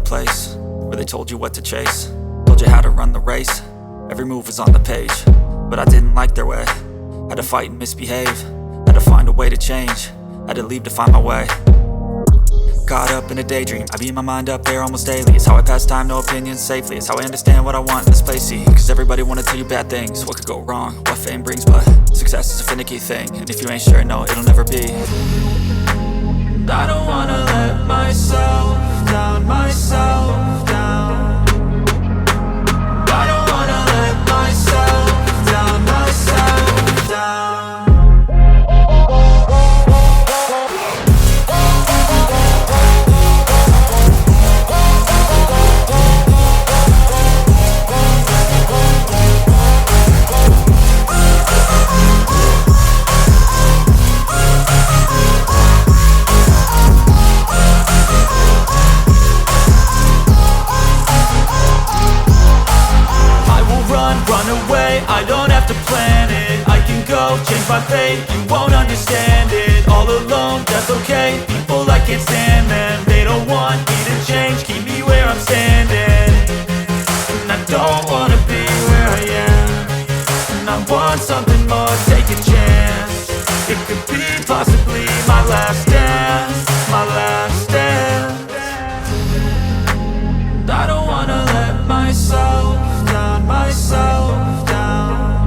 place where they told you what to chase, told you how to run the race. Every move was on the page, but I didn't like their way. Had to fight and misbehave, had to find a way to change, had to leave to find my way. Caught up in a daydream, I beat my mind up there almost daily. It's how I pass time, no opinions safely. It's how I understand what I want in this place, see. Cause everybody wanna tell you bad things, what could go wrong, what fame brings. But success is a finicky thing, and if you ain't sure, no, it'll never be. I don't wanna let myself down, myself down. I don't wanna let myself down, myself down. Run away, I don't have to plan it. I can go, change my fate, you won't understand it. All alone, that's okay, people I can't stand them. They don't want me to change, keep me where I'm standing. And I don't wanna be where I am, and I want something more, take a chance. It could be possibly my last dance, my last dance. I don't wanna let myself down, myself down.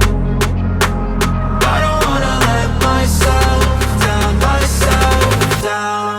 I don't wanna let myself down, myself down.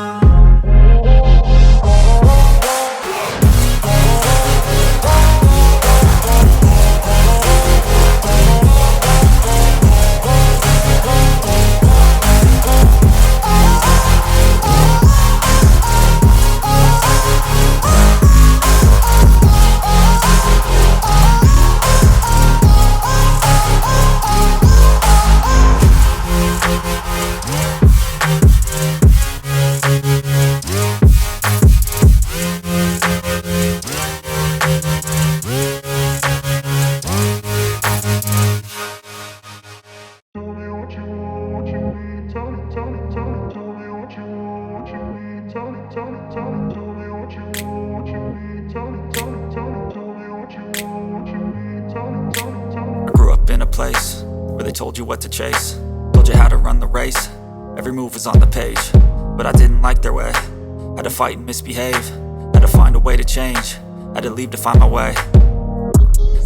Place where they told you what to chase, told you how to run the race. Every move was on the page, but I didn't like their way. Had to fight and misbehave, had to find a way to change, had to leave to find my way.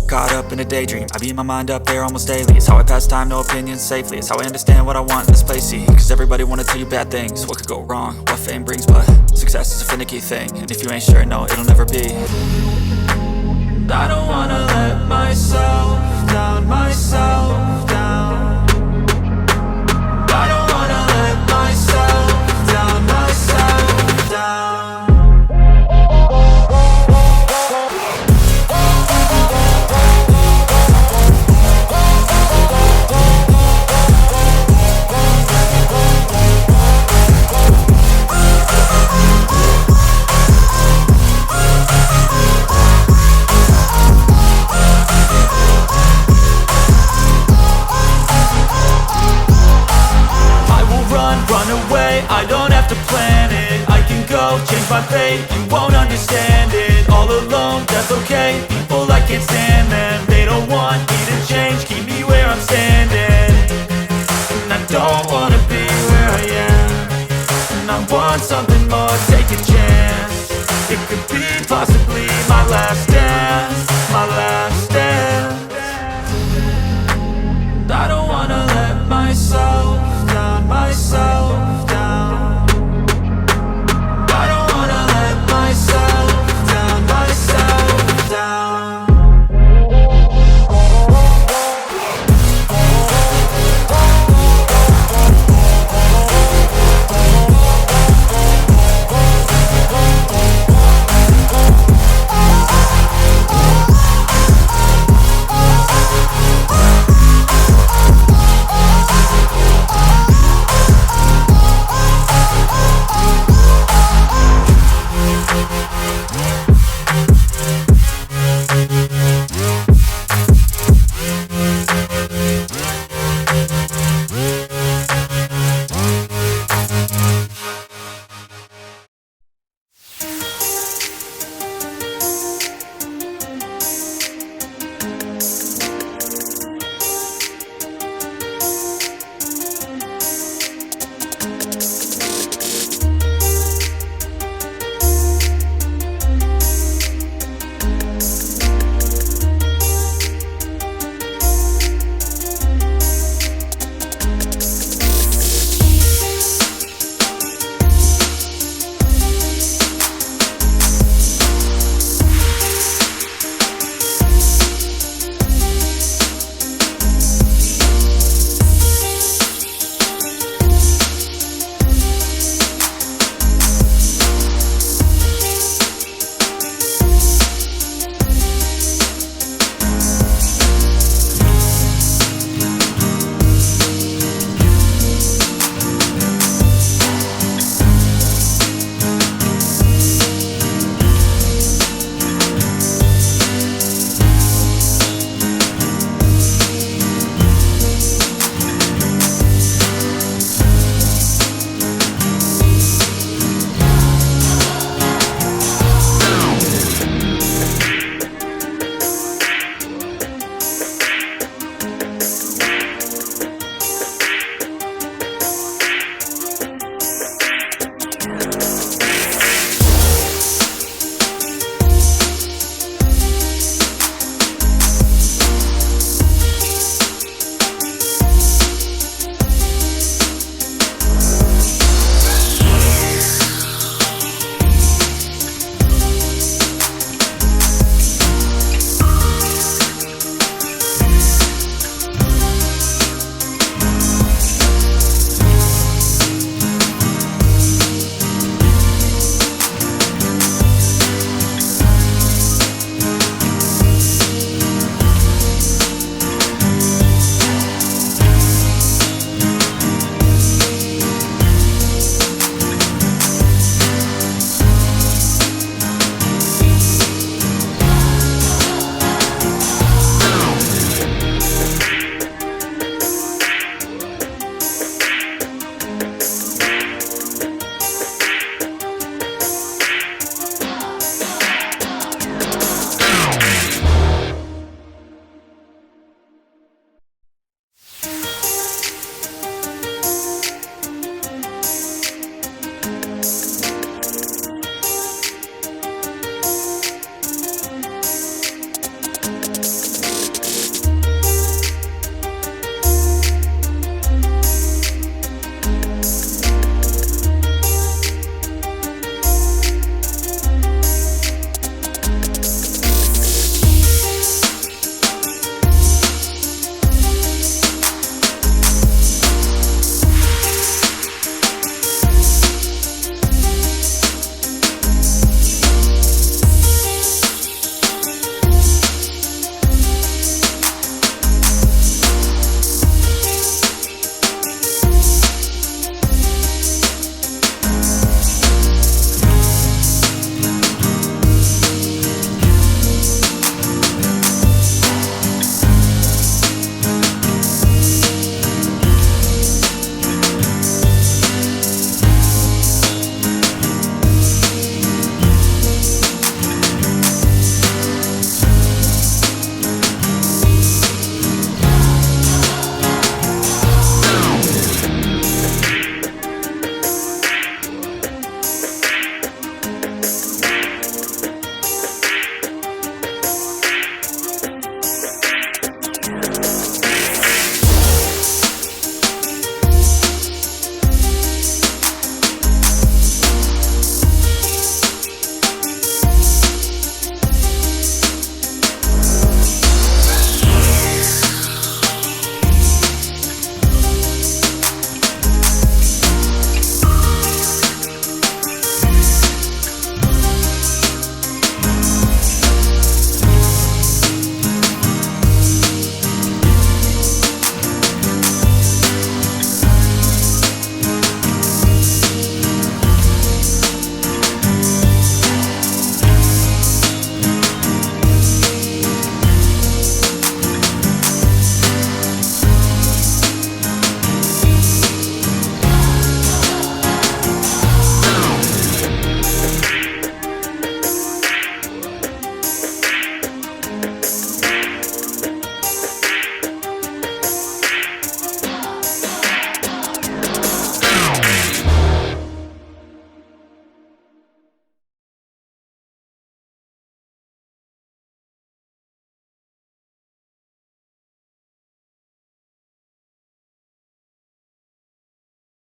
Caught up in a daydream, I beat my mind up there almost daily. It's how I pass time, no opinions safely. It's how I understand what I want in this place, see. Cause everybody wanna tell you bad things, what could go wrong, what fame brings. But success is a finicky thing, and if you ain't sure, no, it'll never be. I don't wanna let myself down, myself down. I don't wanna let myself down, myself down. Run away, I don't have to plan it. I can go, change my fate, you won't understand it. All alone, that's okay, people I can't stand them. They don't want me to change, keep me where I'm standing. And I don't wanna be where I am, and I want something